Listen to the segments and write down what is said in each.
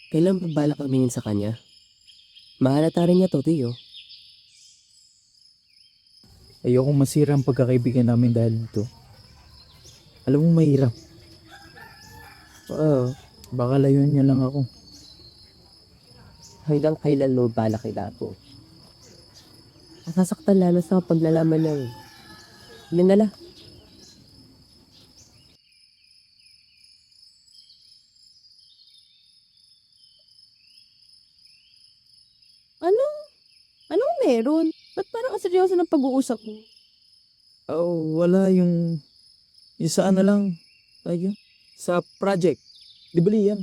Kailan pa balak aminin sa kanya? Mahalata rin niya to, Tio. Ayokong masira ang pagkakaibigan namin dahil dito. Alam mo, mahirap. Oo. Baka layuan niya lang ako. Hanggang kailan mo balak ilapo? Masasaktan lalo sa paglalaman ng minala. Ano? Anong meron? Ba't parang ang seryoso ng pag-uusap mo? Oh, wala yung sa ano lang. Tayo. Sa project. Di ba yan?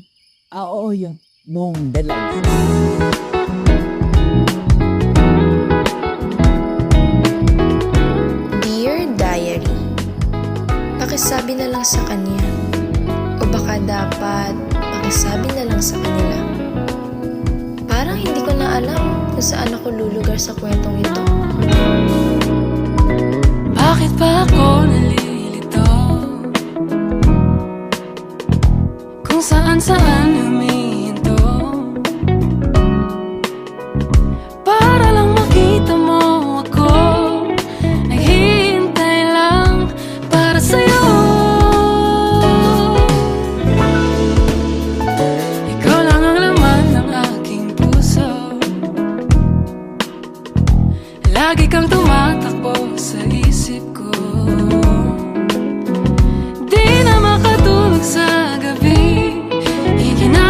Oo, yan. Noong deadlines. Dear Diary, pakisabi na lang sa kanya. O baka dapat pakisabi na lang sa kanila. Parang hindi ko na alam kung saan ako lulugar sa kwentong ito. Bakit ba ako nalilito? Kung saan-saan humihinto para lang makita mo ako. Naghihintay lang para sa'yo. Ikaw lang ang laman ng aking puso. Lagi kang tumatakbo sa isip ko. Di na makatulog sa gabi. Higinawa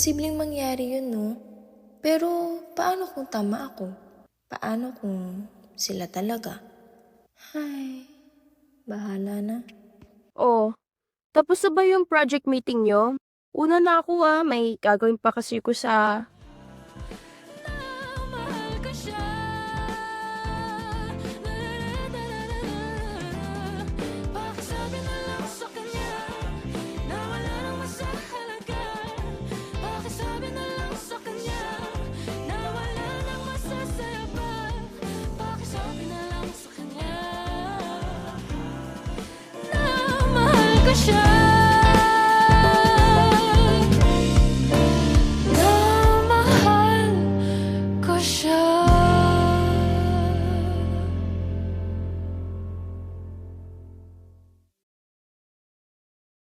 Posibleng mangyari yun, no? Pero paano kung tama ako? Paano kung sila talaga? Ay, bahala na. Oh, tapos na ba yung project meeting nyo? Una na ako may gagawin pa kasi ko sa